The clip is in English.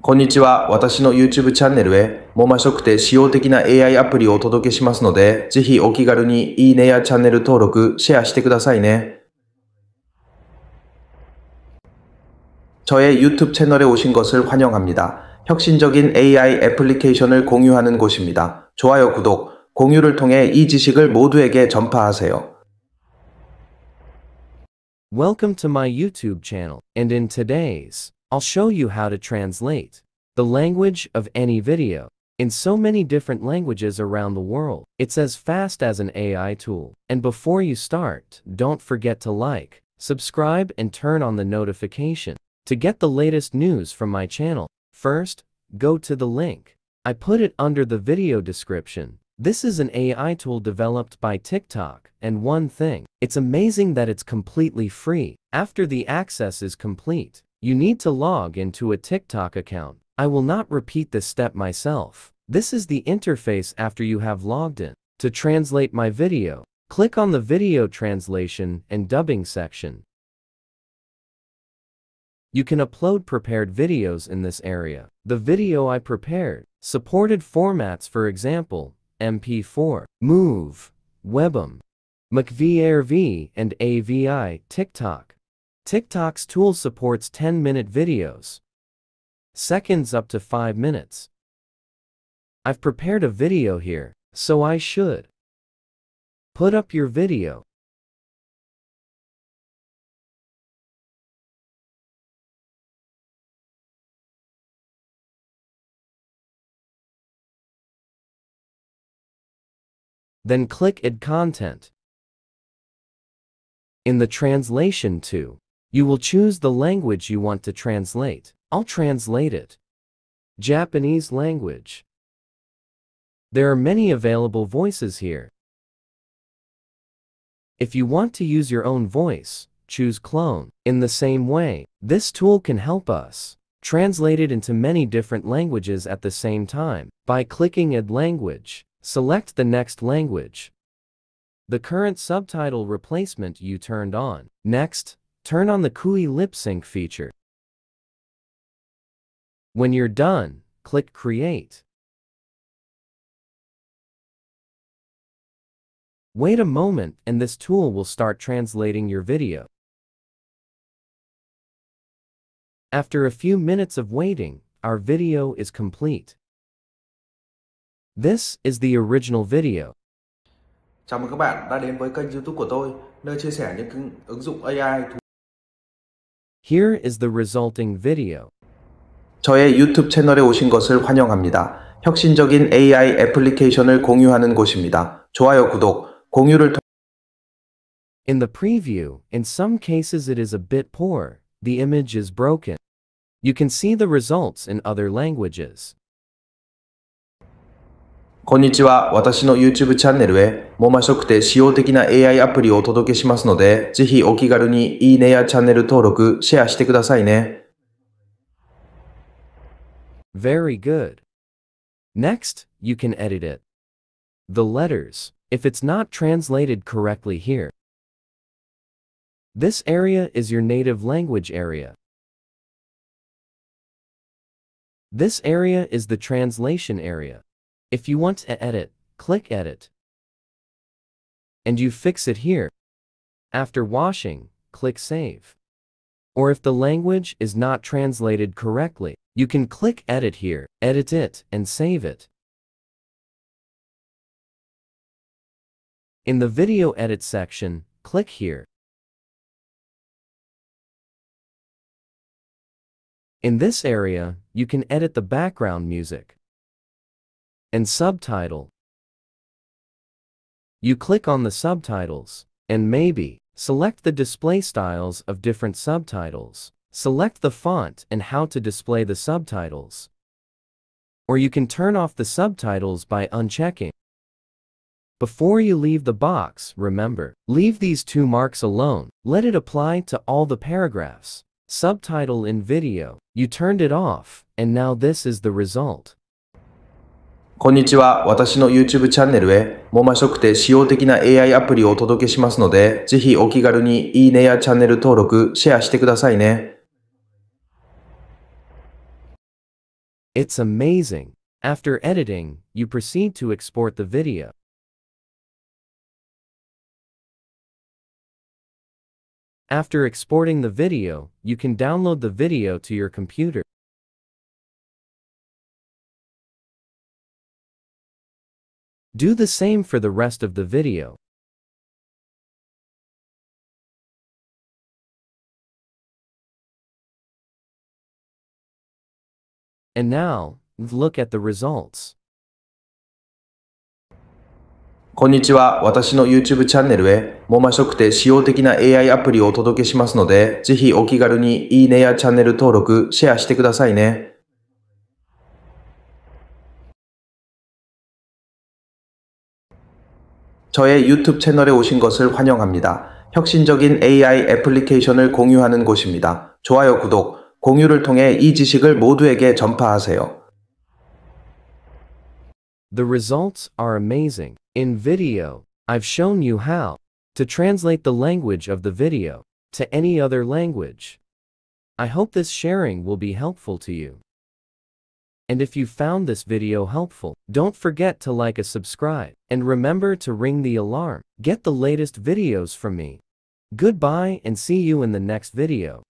こんにちは。私の YouTube チャンネルへ、もましょくて使用的な AI アプリをお届けしますので、ぜひお気軽にいいねやチャンネル登録、シェアしてくださいね. 저의 유튜브 채널에 오신 것을 환영합니다. 혁신적인 AI 애플리케이션을 공유하는 곳입니다. 좋아요, 구독, 공유를 통해 이 지식을 모두에게 전파하세요. Welcome to my YouTube channel, and in today's, I'll show you how to translate the language of any video in so many different languages around the world. It's as fast as an AI tool. And before you start, don't forget to like, subscribe, and turn on the notification to get the latest news from my channel. First, go to the link. I put it under the video description. This is an AI tool developed by TikTok, and one thing, it's amazing that it's completely free. After the access is complete, you need to log into a TikTok account. I will not repeat this step myself. This is the interface after you have logged in. To translate my video, click on the video translation and dubbing section. You can upload prepared videos in this area. The video I prepared supported formats, for example, MP4, MOV, WebM, MacVRV, and AVI. TikTok's tool supports 10-minute videos, seconds up to 5 minutes. I've prepared a video here, so I should put up your video. Then click Add Content. In the translation to, you will choose the language you want to translate. I'll translate it. Japanese language. There are many available voices here. If you want to use your own voice, choose Clone. In the same way, this tool can help us translate it into many different languages at the same time. By clicking Add Language, select the next language. The current subtitle replacement you turned on. Next, turn on the Kui lip sync feature. When you're done, click Create. Wait a moment and this tool will start translating your video. After a few minutes of waiting, our video is complete. This is the original video. Chào mừng các bạn đã đến với kênh YouTube của tôi, nơi chia sẻ những ứng dụng AI. Here is the resulting video. 저의 유튜브 채널에 오신 것을 환영합니다. 혁신적인 AI 애플리케이션을 공유하는 곳입니다. 좋아요, 구독, 공유를 통해 In the preview, in some cases it is a bit poor. The image is broken. You can see the results in other languages. こんにちは。私の YouTube チャンネルへ、もましょくて使用的な AI アプリをお届けしますので、ぜひお気軽にいいねやチャンネル登録、シェアしてくださいね。Very good. Next, you can edit it. The letters, if it's not translated correctly here. This area is your native language area. This area is the translation area. If you want to edit, click Edit. And you fix it here. After washing, click Save. Or if the language is not translated correctly, you can click Edit here, edit it, and save it. In the Video Edit section, click here. In this area, you can edit the background music and subtitle. You click on the subtitles, and maybe select the display styles of different subtitles. Select the font and how to display the subtitles. Or you can turn off the subtitles by unchecking. Before you leave the box, remember, leave these 2 marks alone. Let it apply to all the paragraphs. Subtitle in video. You turned it off, and now this is the result. こんにちは。私の YouTube チャンネルへ、もましょくて使用的な AI アプリをお届けしますので、ぜひお気軽にいいねやチャンネル登録、シェアしてくださいね。It's amazing. After editing, you proceed to export the video. After exporting the video, you can download the video to your computer. Do the same for the rest of the video. And now, look at the results. こんにちは。私の YouTube チャンネルへ、もましょくて使用的な AI アプリをお届けしますので、ぜひお気軽にいいねやチャンネル登録、シェアしてくださいね。 저의 유튜브 채널에 오신 것을 환영합니다. 혁신적인 AI 애플리케이션을 공유하는 곳입니다. 좋아요, 구독, 공유를 통해 이 지식을 모두에게 전파하세요. The results are amazing. In video, I've shown you how to translate the language of the video to any other language. I hope this sharing will be helpful to you. And if you found this video helpful, don't forget to like and subscribe, and remember to ring the alarm. Get the latest videos from me. Goodbye and see you in the next video.